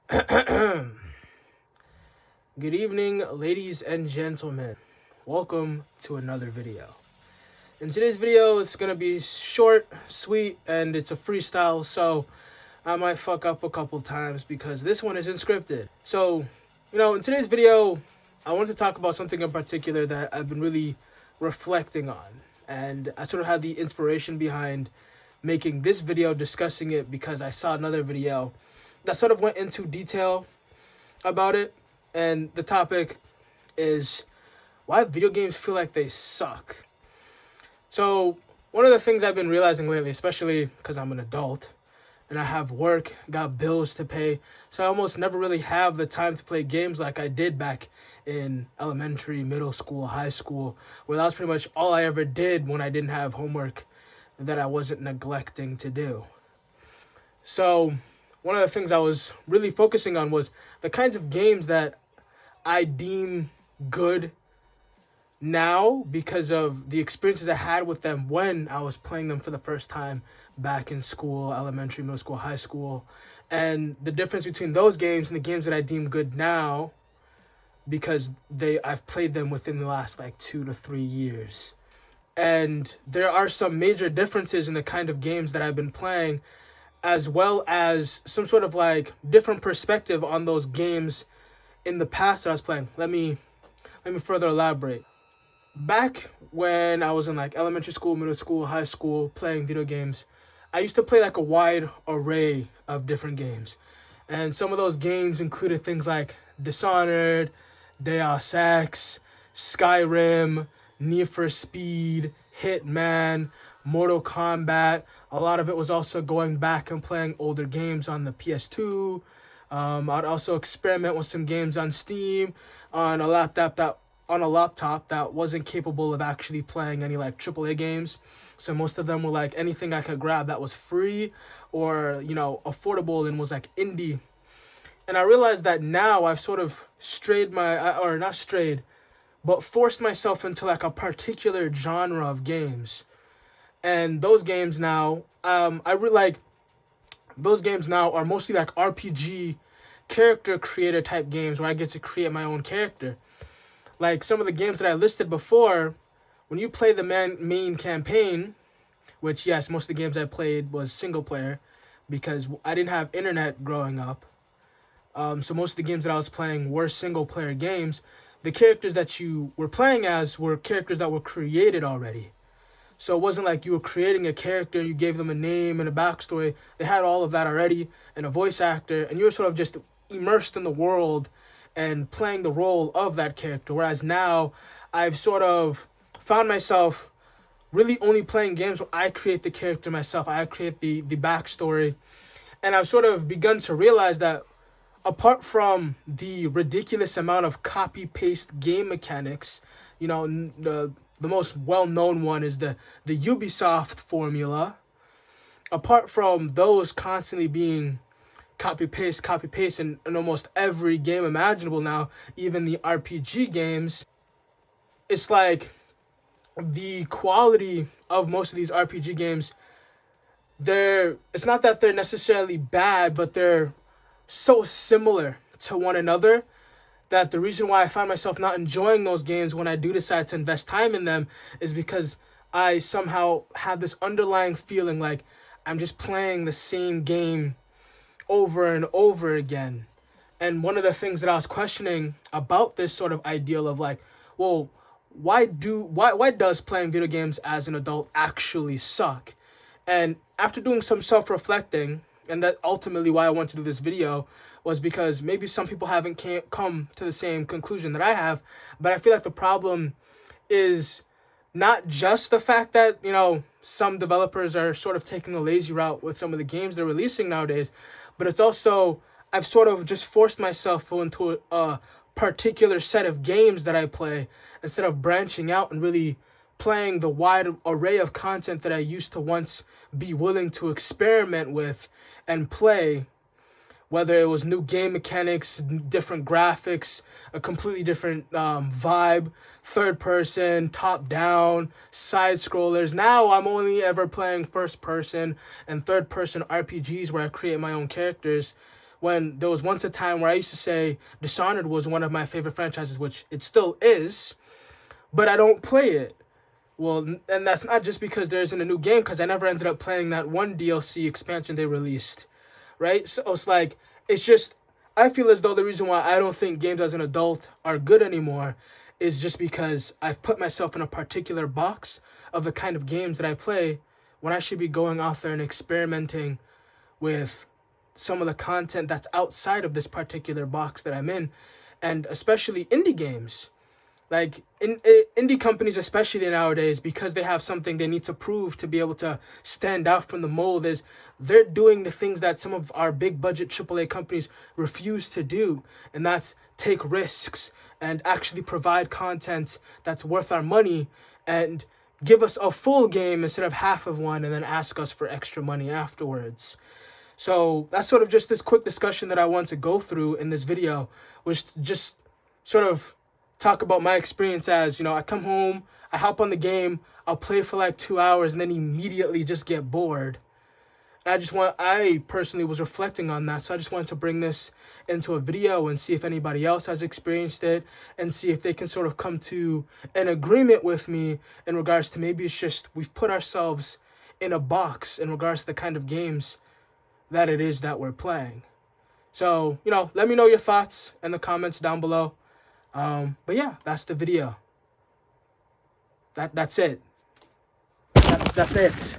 Good evening, ladies and gentlemen. Welcome to another video. In today's video, it's going to be short, sweet, and it's a freestyle, so I might fuck up a couple times because this one isn't scripted. So, in today's video, I want to talk about something in particular that I've been really reflecting on. And I sort of had the inspiration behind making this video discussing it because I saw another video that sort of went into detail about it. And the topic is why video games feel like they suck. So one of the things I've been realizing lately, especially because I'm an adult and I have work, got bills to pay, so I almost never really have the time to play games like I did back in elementary, middle school, high school, where that was pretty much all I ever did when I didn't have homework that I wasn't neglecting to do. So one of the things I was really focusing on was the kinds of games that I deem good now because of the experiences I had with them when I was playing them for the first time back in school, elementary, middle school, high school, and the difference between those games and the games that I deem good now because I've played them within the last 2 to 3 years. And there are some major differences in the kind of games that I've been playing, as well as some sort of different perspective on those games in the past that I was playing. Let me further elaborate. Back when I was in elementary school, middle school, high school, playing video games, I used to play a wide array of different games. And some of those games included things like Dishonored, Deus Ex, Skyrim, Need for Speed, Hitman, Mortal Kombat. A lot of it was also going back and playing older games on the PS2. I'd also experiment with some games on Steam on a laptop that wasn't capable of actually playing any AAA games. So most of them were anything I could grab that was free or affordable and was indie. And I realized that now I've sort of forced myself into a particular genre of games. And those games now, those games now are mostly RPG character creator type games where I get to create my own character. Some of the games that I listed before, when you play the main campaign, which yes, most of the games I played was single player because I didn't have internet growing up. So most of the games that I was playing were single player games. The characters that you were playing as were characters that were created already. So it wasn't like you were creating a character, you gave them a name and a backstory. They had all of that already and a voice actor, and you were sort of just immersed in the world and playing the role of that character. Whereas now, I've sort of found myself really only playing games where I create the character myself. I create the backstory. And I've sort of begun to realize that apart from the ridiculous amount of copy-paste game mechanics, the most well-known one is the Ubisoft Formula. Apart from those constantly being copy-paste in almost every game imaginable now, even the RPG games, it's the quality of most of these RPG games, it's not that they're necessarily bad, but they're so similar to one another that the reason why I find myself not enjoying those games when I do decide to invest time in them is because I somehow have this underlying feeling like I'm just playing the same game over and over again. And one of the things that I was questioning about this sort of ideal of why does playing video games as an adult actually suck? And after doing some self-reflecting, and that ultimately why I wanted to do this video, was because maybe some people haven't come to the same conclusion that I have, but I feel like the problem is not just the fact that, some developers are sort of taking a lazy route with some of the games they're releasing nowadays, but it's also, I've sort of just forced myself into a particular set of games that I play instead of branching out and really playing the wide array of content that I used to once be willing to experiment with and play, whether it was new game mechanics, different graphics, a completely different vibe, third person, top down, side scrollers. Now I'm only ever playing first person and third person RPGs where I create my own characters, when there was once a time where I used to say Dishonored was one of my favorite franchises, which it still is, but I don't play it. Well, and that's not just because there isn't a new game, because I never ended up playing that one DLC expansion they released, right? So it's like, it's just, I feel as though the reason why I don't think games as an adult are good anymore is just because I've put myself in a particular box of the kind of games that I play, when I should be going out there and experimenting with some of the content that's outside of this particular box that I'm in, and especially indie games. Like indie companies, especially nowadays, because they have something they need to prove to be able to stand out from the mold, is they're doing the things that some of our big budget AAA companies refuse to do, and that's take risks and actually provide content that's worth our money and give us a full game instead of half of one and then ask us for extra money afterwards. So that's sort of just this quick discussion that I want to go through in this video, which just sort of talk about my experience as, I come home, I hop on the game, I'll play for like 2 hours and then immediately just get bored. And I personally was reflecting on that, so I just wanted to bring this into a video and see if anybody else has experienced it and see if they can sort of come to an agreement with me in regards to maybe it's just we've put ourselves in a box in regards to the kind of games that it is that we're playing. So, let me know your thoughts in the comments down below. But yeah, that's the video. That's it. That's it.